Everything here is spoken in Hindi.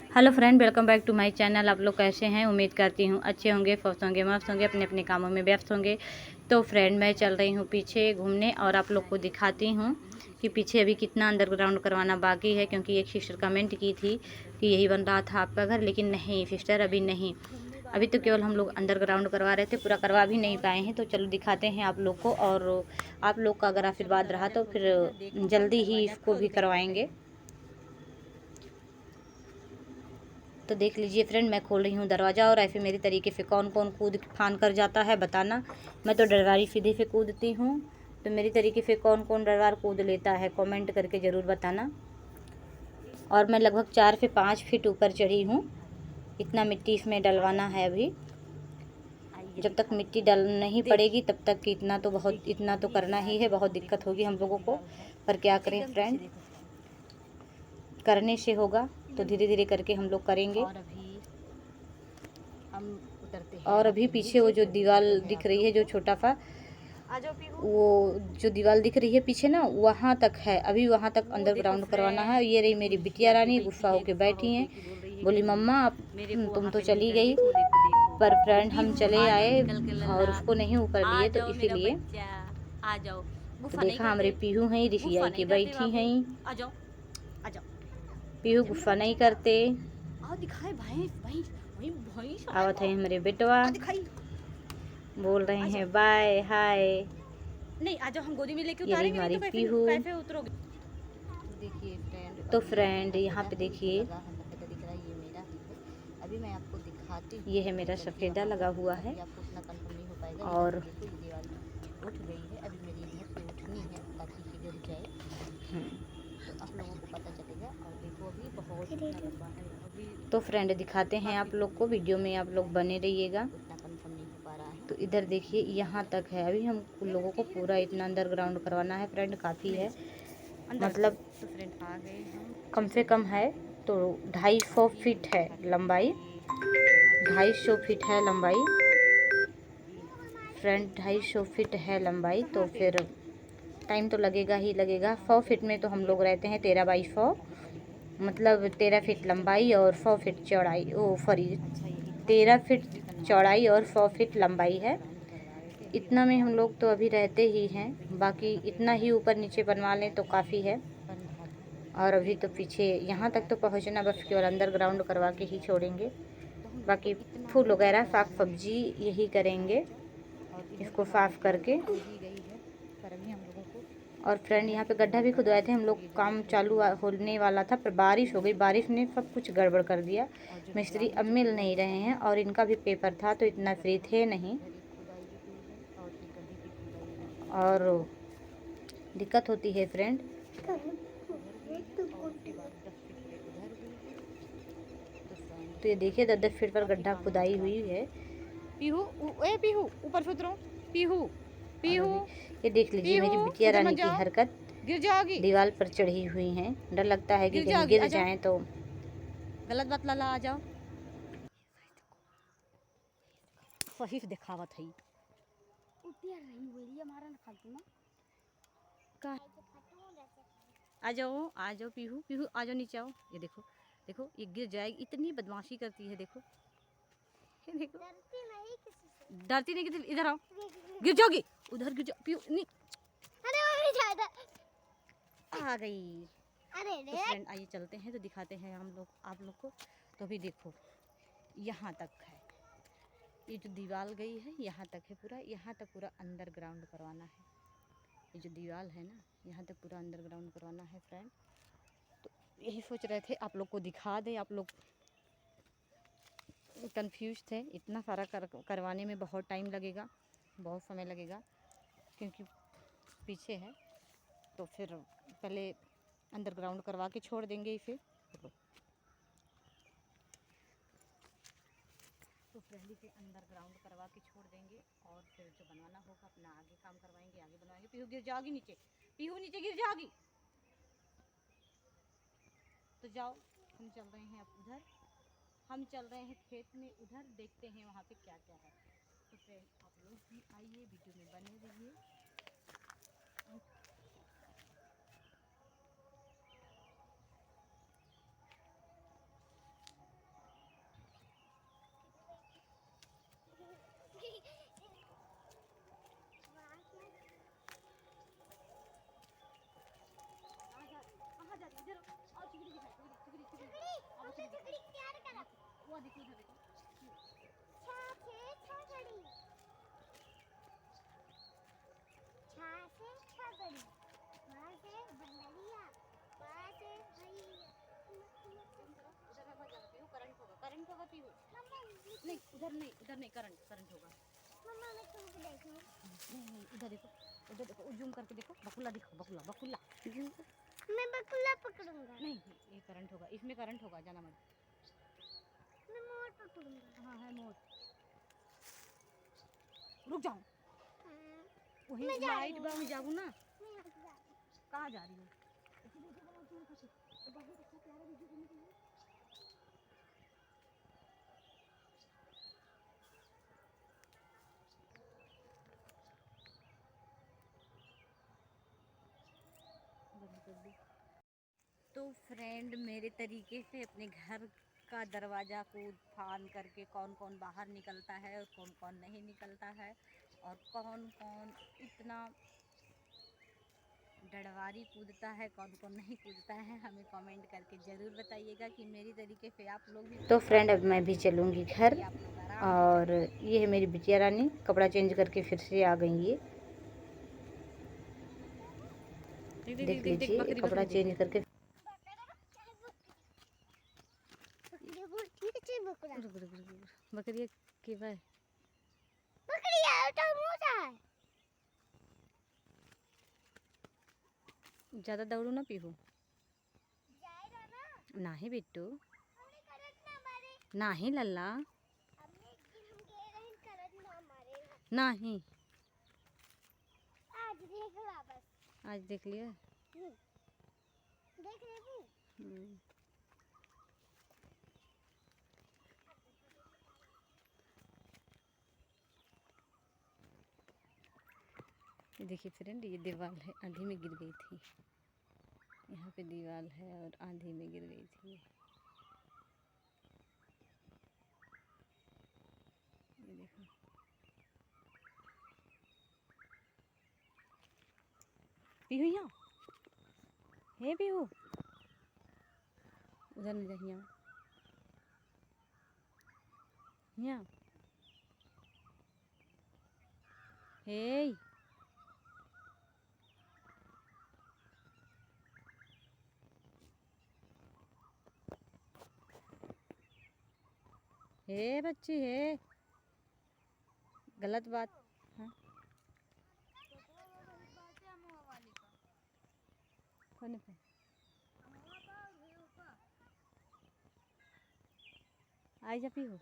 Hello friend, welcome back to my channel. आप लोग कैसे हैं? उम्मीद करती हूँ अच्छे होंगे, खुश होंगे, मस्त होंगे, अपने अपने कामों में व्यस्त होंगे। तो फ्रेंड, मैं चल रही हूँ पीछे घूमने और आप लोग को दिखाती हूँ कि पीछे अभी कितना अंडरग्राउंड करवाना बाकी है। क्योंकि एक सिस्टर कमेंट की थी कि यही बन रहा था आपका घर, लेकिन नहीं सिस्टर, अभी नहीं। अभी तो केवल हम लोग अंडरग्राउंड करवा रहे थे, पूरा करवा भी नहीं पाए हैं। तो चलो दिखाते हैं आप लोग को, और आप लोग का अगर आशीर्वाद रहा तो फिर जल्दी ही इसको भी करवाएंगे। तो देख लीजिए फ्रेंड, मैं खोल रही हूँ दरवाज़ा, और ऐसे मेरी तरीके से कौन कौन कूद फान कर जाता है बताना। मैं तो डरवारी सीधे से कूदती हूँ, तो मेरी तरीके से कौन कौन डरवार कूद लेता है कमेंट करके ज़रूर बताना। और मैं लगभग 4 से 5 फीट ऊपर चढ़ी हूँ। इतना मिट्टी इसमें डलवाना है अभी। जब तक मिट्टी डल नहीं पड़ेगी तब तक कि इतना तो करना ही है। बहुत दिक्कत होगी हम लोगों को, पर क्या करें फ्रेंड, करने से होगा। तो धीरे धीरे करके हम लोग करेंगे। और अभी पीछे वो जो दीवार दिख रही है, जो छोटा सा वो जो दीवार दिख रही है पीछे ना, वहाँ तक है। अभी वहाँ तक अंडरग्राउंड करवाना है। ये रही मेरी बिटिया रानी, गुस्सा होके बैठी हैं। बोली मम्मा आप तुम तो चली गई। पर फ्रेंड हम चले आए और उसको नहीं ऊपर लिए, तो इसीलिए। तो देखा हमारे पीहू हैं, ऋषि आई के बैठी हैं। पीहू गुस्सा नहीं करते। आवत है हमारे बेटवा, बोल रहे हैं बाय हाय। नहीं आ जाओ, हम गोदी में लेके उतारेंगे। हमारी पीहू कैसे उतरोगे? देखिए फ्रेंड, तो फ्रेंड यहाँ पे देखिए, अभी मैं आपको दिखाती हूँ। ये है मेरा सफ़ेदा लगा हुआ है, आपको उतना कंफर्म नहीं हो पाएगा। और देखो ये दीवार उठ गई है, अभी मेरी इधर पे उठनी है ताकि गिर जाए, तो आप लोगों को पता चलेगा। और देखो अभी बहुत लंबा है अभी। तो फ्रेंड दिखाते हैं आप लोग को, वीडियो में आप लोग बने रहिएगा। उतना कंफर्म नहीं हो पा रहा है। तो इधर देखिए यहाँ तक है। अभी हम लोगों को पूरा इतना अंडरग्राउंड करवाना है फ्रेंड, काफ़ी है। मतलब तो फ्रेंड आ गए हम, कम से कम है तो 250 फीट है लंबाई। 250 फीट है लंबाई फ्रेंड, 250 फीट है लंबाई। तो फिर टाइम तो लगेगा ही लगेगा। 100 फीट में तो हम लोग रहते हैं, 13 बाई 100, मतलब 13 फीट लंबाई और 100 फीट चौड़ाई। ओ सॉरी, 13 फीट चौड़ाई और 100 फीट लंबाई है। इतना में हम लोग तो अभी रहते ही हैं। बाकी इतना ही ऊपर नीचे बनवा लें तो काफ़ी है। और अभी तो पीछे यहाँ तक तो पहुँचना, बस केवल अंडरग्राउंड करवा के ही छोड़ेंगे। बाकी फूल वगैरह साग सब्जी यही करेंगे, इसको साफ करके। और फ्रेंड यहाँ पे गड्ढा भी खुदवाए थे हम लोग, काम चालू होने वाला था, पर बारिश हो गई। बारिश ने सब कुछ गड़बड़ कर दिया। मिस्त्री अब मिल नहीं रहे हैं, और इनका भी पेपर था तो इतना फ्री थे नहीं, और दिक्कत होती है फ्रेंड। तो ये देखिए 10-10 फीट पर गड्ढा खुदाई हुई है। पीहू, ए पीहू ऊपर से उतरो। पीहू पीहू, ये देख लीजिए मेरी बिटिया रानी की हरकत, गिर जाओगी, दीवार पर चढ़ी हुई हैं। डर लगता है कि कहीं गिर जाएं तो। गलत बात लाला, आ जाओ। सही से दिखावत है। आ जाओ पीहू, पीहू आ जाओ, नीचे आओ। ये देखो देखो, ये गिर जाएगी, इतनी बदमाशी करती है। देखो ये देखो, डरती नहीं किसी। इधर आओ, गिर जाओगी, उधर गिर जाओ पीहू। नहीं, आ गई। तो फ्रेंड आइए चलते हैं, तो दिखाते हैं हम लोग आप लोग को। तो अभी देखो यहाँ तक है, ये जो दीवार गई है यहाँ तक है, पूरा यहाँ तक पूरा अंडरग्राउंड करवाना है। ये जो दीवार है ना, यहाँ तक पूरा अंडरग्राउंड करवाना है फ्रेंड। तो यही सोच रहे थे आप लोग को दिखा दें। आप लोग कंफ्यूज थे, इतना सारा करवाने में बहुत टाइम लगेगा, बहुत समय लगेगा, क्योंकि पीछे है। तो फिर पहले अंडरग्राउंड करवा के छोड़ देंगे इसे। तो पहले से अंडरग्राउंड करवा के छोड़ देंगे, और फिर जो बनवाना होगा अपना आगे काम करवाएंगे, आगे बनवाएंगे। पीहू गिर जाओगी नीचे, पीहू नीचे गिर जाओगी। तो जाओ, हम चल रहे हैं अब उधर, हम चल रहे हैं खेत में उधर, देखते हैं वहाँ पे क्या क्या है। तो फ्रेंड आप लोग भी आइए, वीडियो में बने रहिए। पीहू नहीं, उधर नहीं, करंट करंट होगा। नहीं, इधर देखो, जूम करके देखो, बकुला दिखो, बकुला बकुला। मैं बकुला पकड़ूंगा। नहीं, ये करंट होगा, इसमें करंट होगा, जाना मत। मैं मोर पकड़ूंगा। हाँ है मोर। रुक जाओ, वही मैं जा लाइट रही बा, वहीं जाऊँ ना। मैं यहाँ से जा रही हूँ। कहाँ जा रही हो? बहुत अच्छा प्यारा वीडियो करने के लिए। बंद कर दी। तो फ्रेंड, मेरे तरीके से अपने घर का दरवाज़ा कूद फान करके कौन कौन बाहर निकलता है और कौन कौन नहीं निकलता है, और कौन कौन इतना डडवारी कूदता है, कौन कौन नहीं कूदता है, हमें कमेंट करके ज़रूर बताइएगा कि मेरी तरीके से आप लोग भी। तो फ्रेंड, अब मैं भी चलूँगी घर, और ये है मेरी बिटिया रानी, कपड़ा चेंज करके फिर से आ गई। ये देख लीजिए, कपड़ा चेंज करके। बकरिया के भाई, ज़्यादा दौड़ू ना पीहू। नहीं बिट्टू, नहीं लल्ला, नहीं। आज देख लिया। ये देखिए फ्रेंड, ये दीवार है, आंधी में गिर गई थी। यहाँ पे दीवार है और आंधी में गिर गई थी। ये देखो, पीहू यहाँ है, पीहू उधर नहीं जाए, यहाँ हे। हे बच्ची हे, गलत बात। हाँ, कौन पे आई जा पीहू।